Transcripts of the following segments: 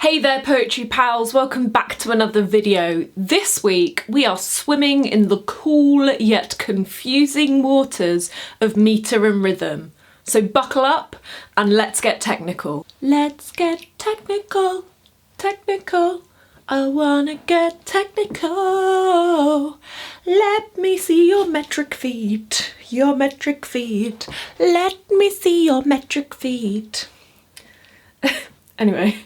Hey there poetry pals, welcome back to another video. This week we are swimming in the cool yet confusing waters of metre and rhythm. So buckle up and let's get technical. Let's get technical, technical. I wanna get technical. Let me see your metric feet, your metric feet. Let me see your metric feet. Anyway.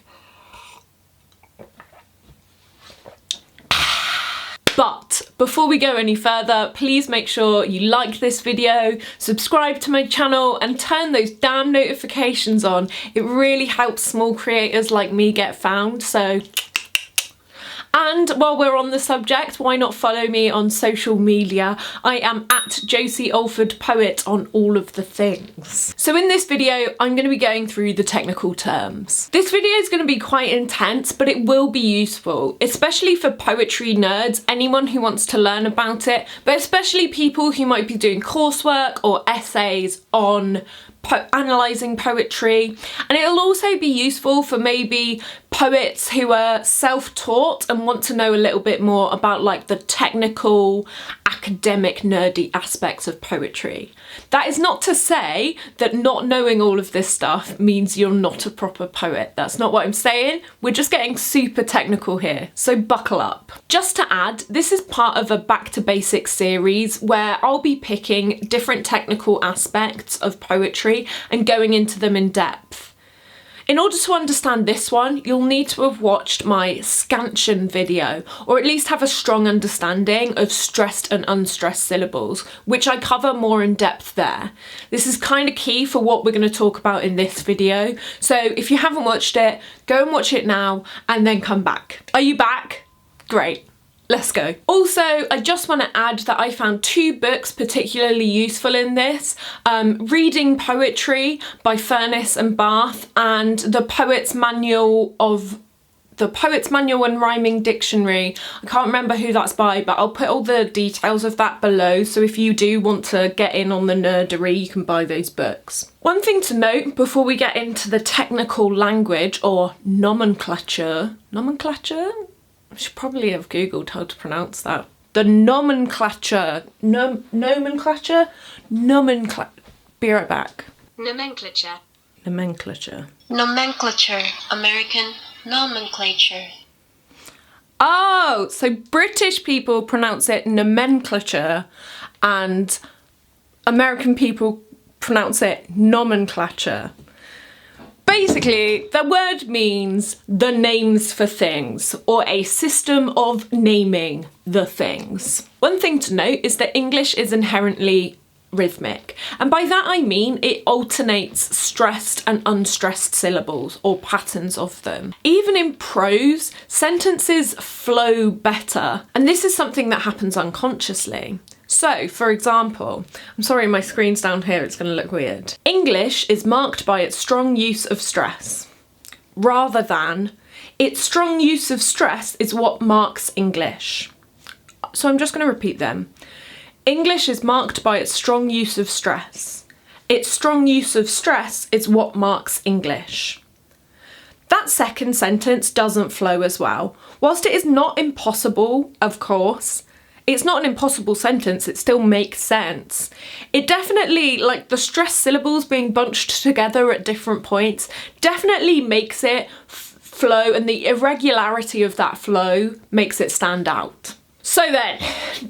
But before we go any further, please make sure you like this video, subscribe to my channel and turn those damn notifications on. It really helps small creators like me get found, so... And while we're on the subject, why not follow me on social media? I am at Josie Alford Poet on all of the things. So in this video, I'm going to be going through the technical terms. This video is going to be quite intense, but it will be useful, especially for poetry nerds, anyone who wants to learn about it, but especially people who might be doing coursework or essays on analysing poetry, and it'll also be useful for maybe poets who are self-taught and want to know a little bit more about like the technical, academic, nerdy aspects of poetry. That is not to say that not knowing all of this stuff means you're not a proper poet. That's not what I'm saying. We're just getting super technical here, so buckle up. Just to add, this is part of a Back to Basics series where I'll be picking different technical aspects of poetry and going into them in depth. In order to understand this one, you'll need to have watched my Scansion video, or at least have a strong understanding of stressed and unstressed syllables, which I cover more in depth there. This is kind of key for what we're going to talk about in this video, so if you haven't watched it, go and watch it now and then come back. Are you back? Great. Let's go. Also, I just want to add that I found two books particularly useful in this. Reading Poetry by Furness and Bath and The Poet's Manual and Rhyming Dictionary. I can't remember who that's by, but I'll put all the details of that below, so if you do want to get in on the nerdery, you can buy those books. One thing to note before we get into the technical language or nomenclature, I should probably have googled how to pronounce that. The nomenclature. Nomenclature? Be right back. Nomenclature. Nomenclature. Nomenclature. American nomenclature. Oh, so British people pronounce it nomenclature and American people pronounce it nomenclature. Basically, the word means the names for things, or a system of naming the things. One thing to note is that English is inherently rhythmic, and by that I mean it alternates stressed and unstressed syllables, or patterns of them. Even in prose, sentences flow better, and this is something that happens unconsciously. So, for example, I'm sorry my screen's down here, it's going to look weird. English is marked by its strong use of stress, rather than its strong use of stress is what marks English. So I'm just going to repeat them. English is marked by its strong use of stress. Its strong use of stress is what marks English. That second sentence doesn't flow as well. Whilst it is not impossible, of course, it's not an impossible sentence, it still makes sense. It definitely, like the stressed syllables being bunched together at different points, definitely makes it flow, and the irregularity of that flow makes it stand out. So then,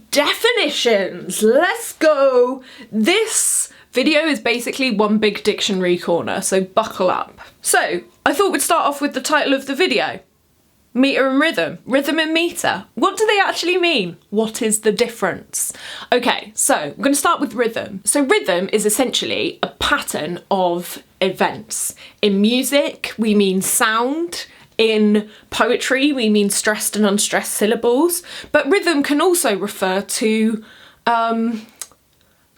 definitions, let's go. This video is basically one big dictionary corner, so buckle up. So, I thought we'd start off with the title of the video. Metre and rhythm. Rhythm and metre. What do they actually mean? What is the difference? Okay, so I'm going to start with rhythm. So rhythm is essentially a pattern of events. In music, we mean sound. In poetry, we mean stressed and unstressed syllables. But rhythm can also refer to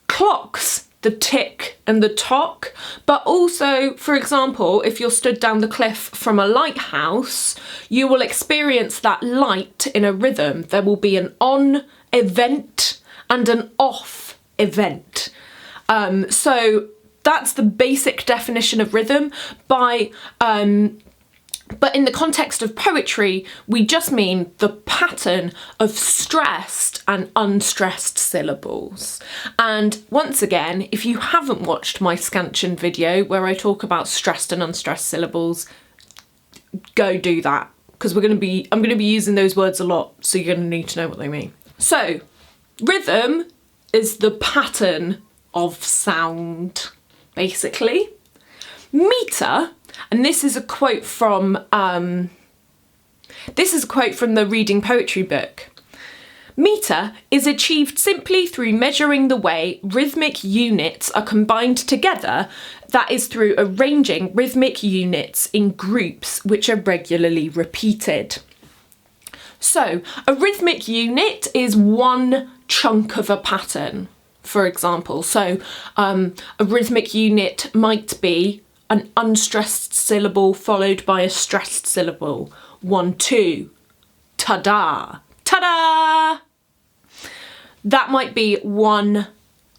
clocks. The tick and the tock, but also, for example, if you're stood down the cliff from a lighthouse, you will experience that light in a rhythm. There will be an on event and an off event. So that's the basic definition of rhythm. By But in the context of poetry, we just mean the pattern of stressed and unstressed syllables. And once again, if you haven't watched my Scansion video where I talk about stressed and unstressed syllables, go do that, because I'm going to be using those words a lot, so you're going to need to know what they mean. So, rhythm is the pattern of sound, basically. Metre, and this is a quote from the Reading Poetry book. Metre is achieved simply through measuring the way rhythmic units are combined together, that is through arranging rhythmic units in groups which are regularly repeated. So, a rhythmic unit is one chunk of a pattern, for example. So, a rhythmic unit might be an unstressed syllable followed by a stressed syllable. 1, 2, ta-da, ta-da! That might be one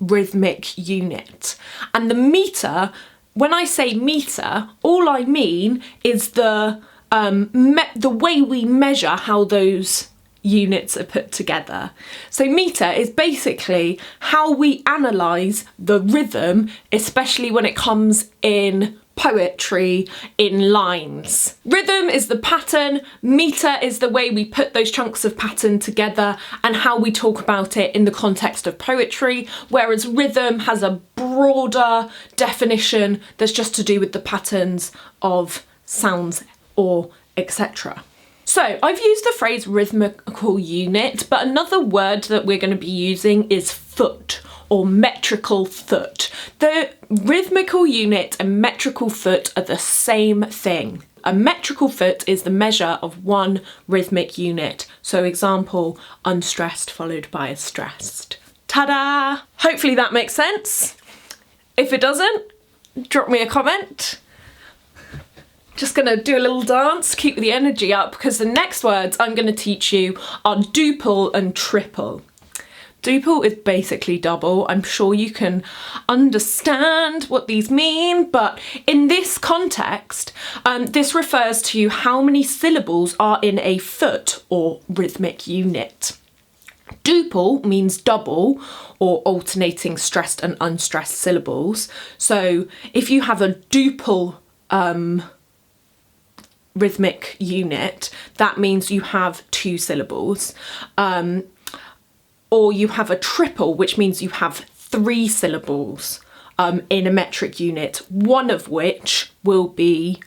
rhythmic unit. And the metre, when I say metre, all I mean is the way we measure how those units are put together. So metre is basically how we analyse the rhythm, especially when it comes in poetry, in lines. Rhythm is the pattern, metre is the way we put those chunks of pattern together and how we talk about it in the context of poetry, whereas rhythm has a broader definition that's just to do with the patterns of sounds or etc. So I've used the phrase rhythmical unit, but another word that we're going to be using is foot or metrical foot. The rhythmical unit and metrical foot are the same thing. A metrical foot is the measure of one rhythmic unit. So example, unstressed followed by a stressed. Ta-da! Hopefully that makes sense. If it doesn't, drop me a comment. Just gonna do a little dance, keep the energy up, because the next words I'm gonna teach you are duple and triple. Duple is basically double. I'm sure you can understand what these mean, but in this context, this refers to how many syllables are in a foot or rhythmic unit. Duple means double or alternating stressed and unstressed syllables. So if you have a duple rhythmic unit, that means you have 2 syllables. Or you have a triple, which means you have 3 syllables in a metric unit, one of which will be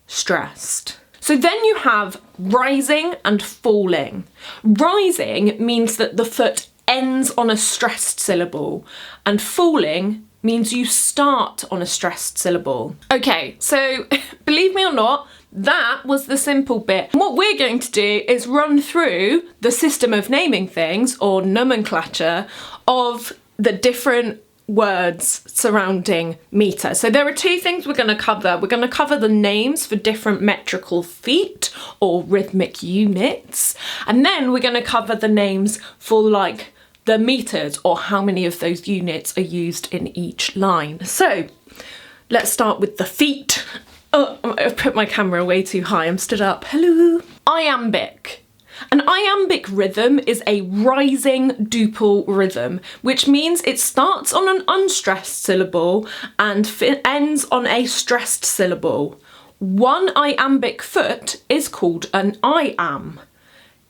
stressed. So then you have rising and falling. Rising means that the foot ends on a stressed syllable, and falling means you start on a stressed syllable. Okay, so believe me or not, that was the simple bit. What we're going to do is run through the system of naming things, or nomenclature, of the different words surrounding metre. So there are 2 things we're going to cover. We're going to cover the names for different metrical feet or rhythmic units, and then we're going to cover the names for like the meters, or how many of those units are used in each line. So let's start with the feet. Oh, I've put my camera way too high, I'm stood up. Hello. Iambic. An iambic rhythm is a rising duple rhythm, which means it starts on an unstressed syllable and ends on a stressed syllable. One iambic foot is called an iamb.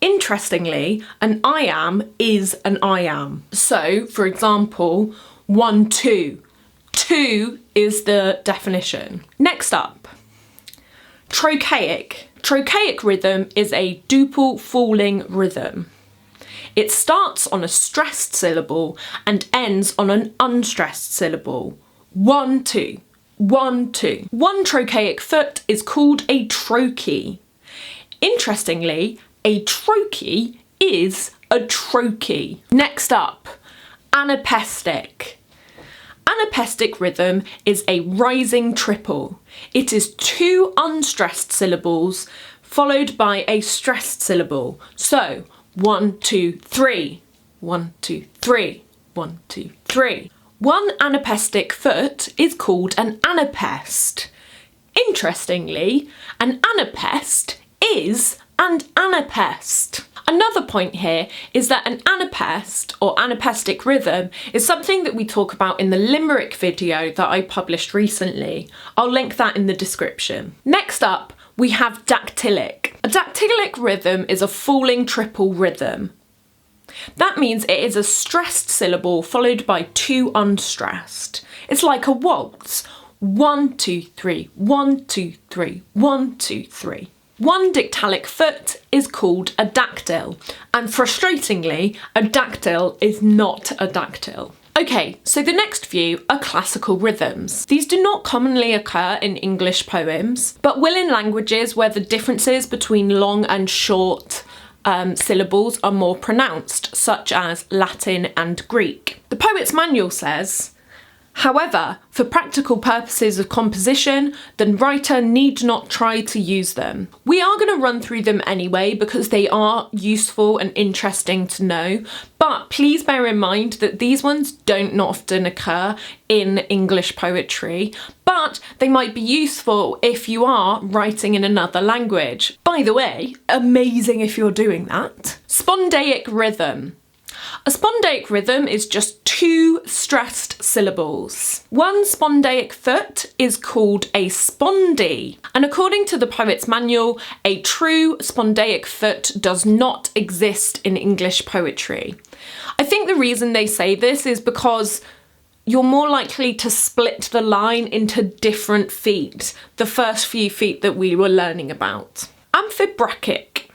Interestingly, an iamb is an iamb. So, for example, 1, 2. 2 is the definition. Next up, trochaic. Trochaic rhythm is a duple falling rhythm. It starts on a stressed syllable and ends on an unstressed syllable. 1, 2. 1, 2. One trochaic foot is called a trochee. Interestingly, a trochee is a trochee. Next up, anapestic. Anapestic rhythm is a rising triple. It is 2 unstressed syllables followed by a stressed syllable. So 1, 2, 3. 1, 2, 3. 1, 2, 3. One anapestic foot is called an anapest. Interestingly, an anapest is an anapest. Another point here is that an anapest or anapestic rhythm is something that we talk about in the Limerick video that I published recently. I'll link that in the description. Next up, we have dactylic. A dactylic rhythm is a falling triple rhythm. That means it is a stressed syllable followed by 2 unstressed. It's like a waltz. 1, 2, 3, 1, 2, 3, 1, 2, 3. One dactylic foot is called a dactyl, and frustratingly, a dactyl is not a dactyl. Okay, so the next few are classical rhythms. These do not commonly occur in English poems, but will in languages where the differences between long and short syllables are more pronounced, such as Latin and Greek. The Poet's Manual says, however, for practical purposes of composition, the writer need not try to use them. We are going to run through them anyway because they are useful and interesting to know, but please bear in mind that these ones don't often occur in English poetry, but they might be useful if you are writing in another language. By the way, amazing if you're doing that. Spondaic rhythm. A spondaic rhythm is just 2 stressed syllables. One spondaic foot is called a spondy, and according to the Poet's Manual, a true spondaic foot does not exist in English poetry. I think the reason they say this is because you're more likely to split the line into different feet, the first few feet that we were learning about. Amphibrak.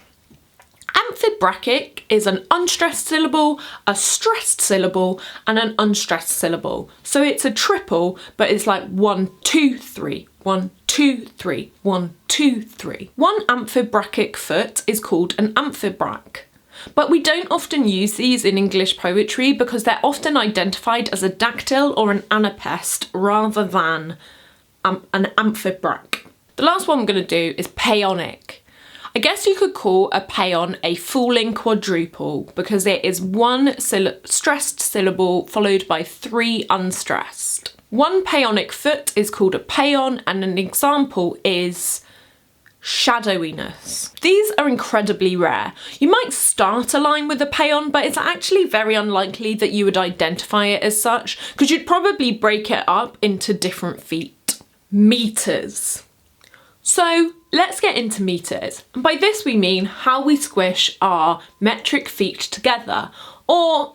Amphibrak is an unstressed syllable, a stressed syllable, and an unstressed syllable. So it's a triple, but it's like 1, 2, 3, 1, 2, 3, 1, 2, 3. One amphibrak foot is called an amphibrak. But we don't often use these in English poetry because they're often identified as a dactyl or an anapest rather than an amphibrak. The last one I'm going to do is peonic. I guess you could call a peon a falling quadruple because it is 1 stressed syllable followed by 3 unstressed. One peonic foot is called a peon, and an example is shadowiness. These are incredibly rare. You might start a line with a peon, but it's actually very unlikely that you would identify it as such because you'd probably break it up into different feet. Meters. So let's get into meters. And by this we mean how we squish our metric feet together, or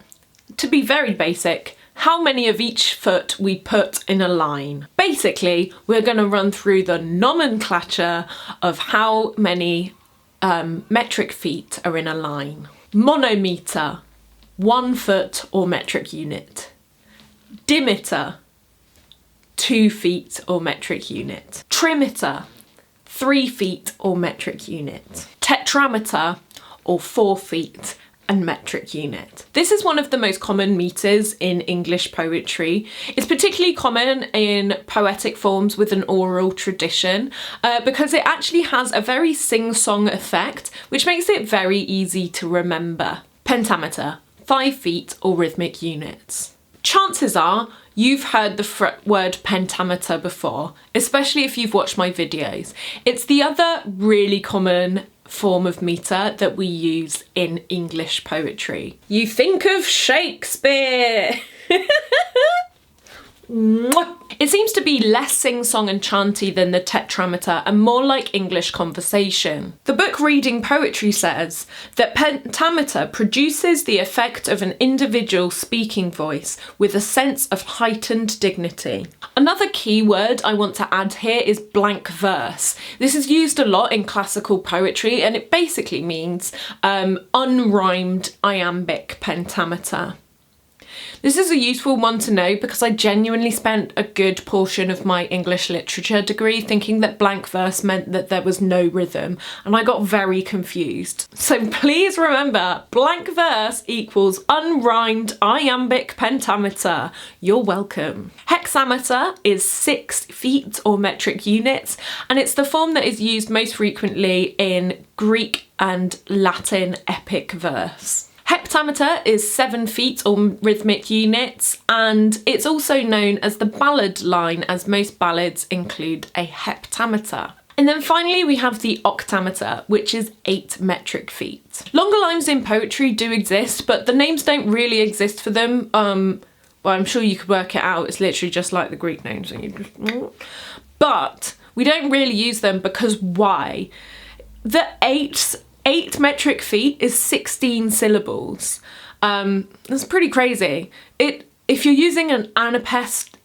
to be very basic, how many of each foot we put in a line. Basically, we're going to run through the nomenclature of how many metric feet are in a line. Monometer, 1 foot or metric unit. Dimeter, 2 feet or metric unit. Trimeter, 3 feet or metric unit. Tetrameter, or 4 feet and metric unit. This is one of the most common meters in English poetry. It's particularly common in poetic forms with an oral tradition because it actually has a very sing-song effect, which makes it very easy to remember. Pentameter, 5 feet or rhythmic units. Chances are you've heard the word pentameter before, especially if you've watched my videos. It's the other really common form of meter that we use in English poetry. You think of Shakespeare! It seems to be less sing-song and chanty than the tetrameter and more like English conversation. The book Reading Poetry says that pentameter produces the effect of an individual speaking voice with a sense of heightened dignity. Another key word I want to add here is blank verse. This is used a lot in classical poetry and it basically means unrhymed iambic pentameter. This is a useful one to know because I genuinely spent a good portion of my English literature degree thinking that blank verse meant that there was no rhythm, and I got very confused. So please remember, blank verse equals unrhymed iambic pentameter. You're welcome. Hexameter is 6 feet or metric units, and it's the form that is used most frequently in Greek and Latin epic verse. Heptameter octameter is 7 feet or rhythmic units, and it's also known as the ballad line, as most ballads include a heptameter. And then finally we have the octameter, which is 8 metric feet. Longer lines in poetry do exist, but the names don't really exist for them. Well, I'm sure you could work it out. It's literally just like the Greek names. But we don't really use them because why? The 8 metric feet is 16 syllables. That's pretty crazy. If you're using an anapestic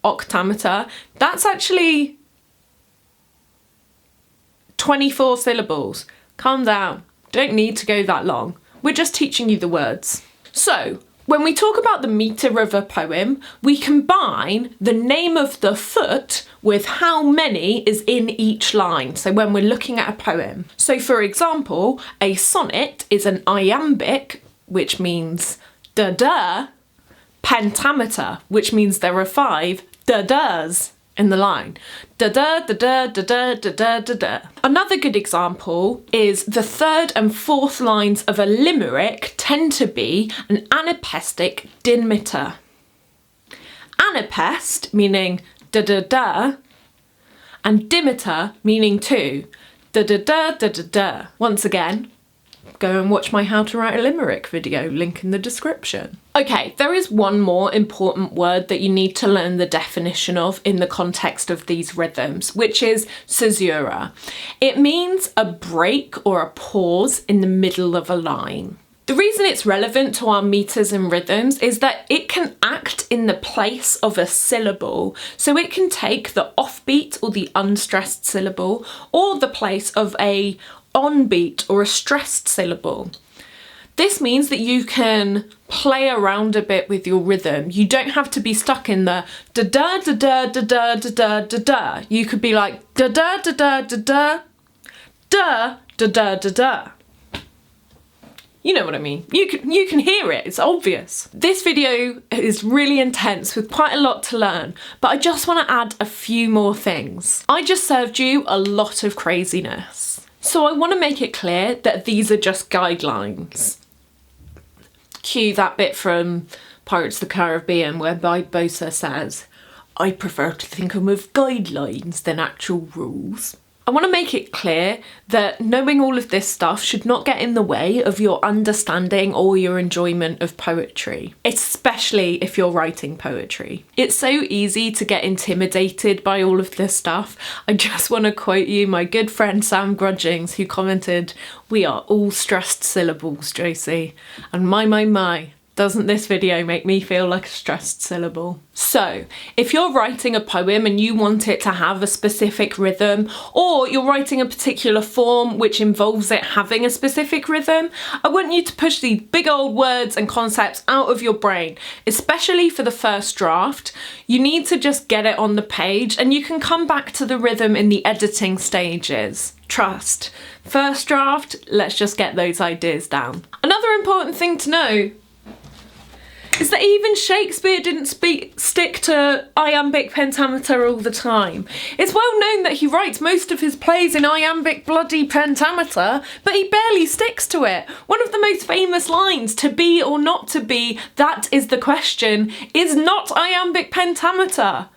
octameter, that's actually 24 syllables. Calm down. Don't need to go that long. We're just teaching you the words. So, when we talk about the metre of a poem, we combine the name of the foot with how many is in each line. So when we're looking at a poem. So for example, a sonnet is an iambic, which means da-da, pentameter, which means there are 5 da-das in the line. Da-da, da-da, da-da, da-da, da-da. Another good example is the 3rd and 4th lines of a limerick tend to be an anapestic meter. Anapest meaning da-da-da, and dimeter meaning 2. Da-da-da, da-da-da. Once again, go and watch my How to Write a Limerick video, link in the description. Okay, there is one more important word that you need to learn the definition of in the context of these rhythms, which is caesura. It means a break or a pause in the middle of a line. The reason it's relevant to our meters and rhythms is that it can act in the place of a syllable. So it can take the offbeat or the unstressed syllable, or the place of a onbeat or a stressed syllable. This means that you can play around a bit with your rhythm. You don't have to be stuck in the da da da da da da da da da da. You could be like da da da da da da da da da da da. You know what I mean. You can hear it, it's obvious. This video is really intense with quite a lot to learn, but I just want to add a few more things. I just served you a lot of craziness. So I want to make it clear that these are just guidelines. Cue that bit from Pirates of the Caribbean where Barbossa says, "I prefer to think of them as guidelines than actual rules." I want to make it clear that knowing all of this stuff should not get in the way of your understanding or your enjoyment of poetry, especially if you're writing poetry. It's so easy to get intimidated by all of this stuff. I just want to quote you my good friend Sam Grudgings, who commented, "We are all stressed syllables, Josie." And my, doesn't this video make me feel like a stressed syllable? So, if you're writing a poem and you want it to have a specific rhythm, or you're writing a particular form which involves it having a specific rhythm, I want you to push these big old words and concepts out of your brain, especially for the first draft. You need to just get it on the page and you can come back to the rhythm in the editing stages. Trust. First draft, let's just get those ideas down. Another important thing to know is that even Shakespeare didn't stick to iambic pentameter all the time. It's well known that he writes most of his plays in iambic bloody pentameter, but he barely sticks to it. One of the most famous lines, "To be or not to be, that is the question," is not iambic pentameter.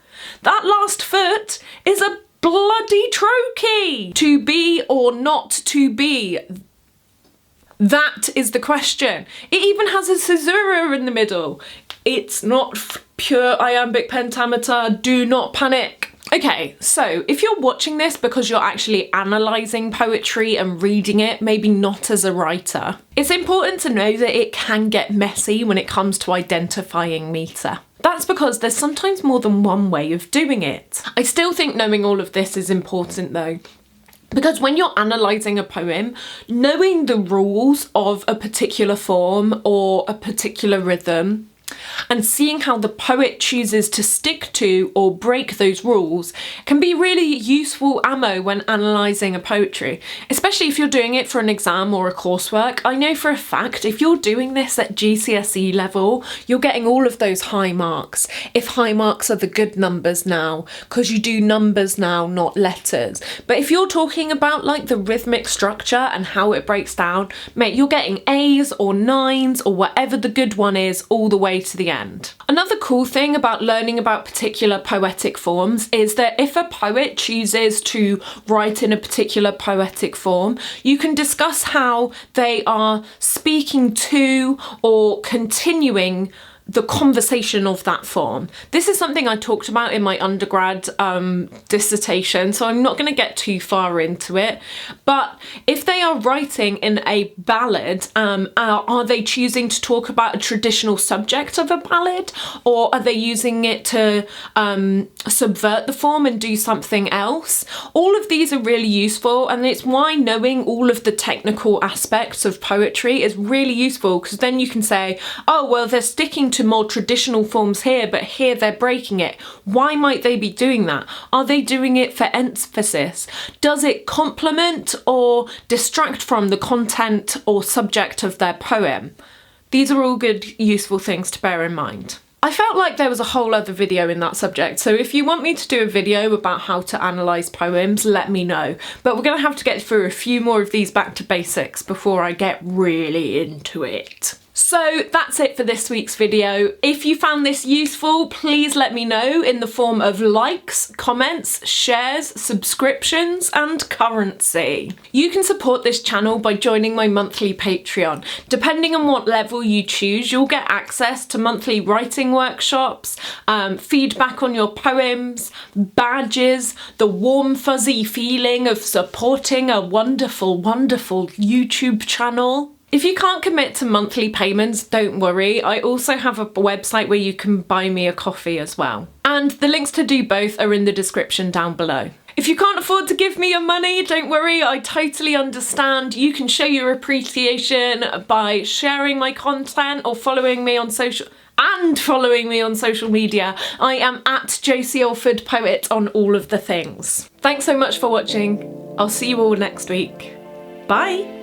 That last foot is a bloody trochee. To be or not to be, that is the question. It even has a caesura in the middle. It's not pure iambic pentameter, do not panic. Okay, so if you're watching this because you're actually analysing poetry and reading it, maybe not as a writer, it's important to know that it can get messy when it comes to identifying metre. That's because there's sometimes more than one way of doing it. I still think knowing all of this is important though, because when you're analysing a poem, knowing the rules of a particular form or a particular rhythm And seeing how the poet chooses to stick to or break those rules can be really useful ammo when analysing a poetry, especially if you're doing it for an exam or a coursework. I know for a fact if you're doing this at GCSE level, you're getting all of those high marks. If high marks are the good numbers now, because you do numbers now, not letters. But if you're talking about like the rhythmic structure and how it breaks down, mate, you're getting A's or 9s or whatever the good one is all the way to the end. Another cool thing about learning about particular poetic forms is that if a poet chooses to write in a particular poetic form, you can discuss how they are speaking to or continuing the conversation of that form. This is something I talked about in my undergrad dissertation, so I'm not going to get too far into it. But if they are writing in a ballad, are they choosing to talk about a traditional subject of a ballad, or are they using it to subvert the form and do something else? All of these are really useful, and it's why knowing all of the technical aspects of poetry is really useful, because then you can say, oh, well, they're sticking to more traditional forms here, but here they're breaking it. Why might they be doing that? Are they doing it for emphasis? Does it complement or distract from the content or subject of their poem? These are all good, useful things to bear in mind. I felt like there was a whole other video in that subject, so if you want me to do a video about how to analyse poems, let me know. But we're going to have to get through a few more of these back to basics before I get really into it. So that's it for this week's video. If you found this useful, please let me know in the form of likes, comments, shares, subscriptions, and currency. You can support this channel by joining my monthly Patreon. Depending on what level you choose, you'll get access to monthly writing workshops, feedback on your poems, badges, the warm fuzzy feeling of supporting a wonderful, wonderful YouTube channel. If you can't commit to monthly payments, don't worry. I also have a website where you can buy me a coffee as well. And the links to do both are in the description down below. If you can't afford to give me your money, don't worry, I totally understand. You can show your appreciation by sharing my content or following me on social media. I am at Josie Alford Poet on all of the things. Thanks so much for watching. I'll see you all next week. Bye.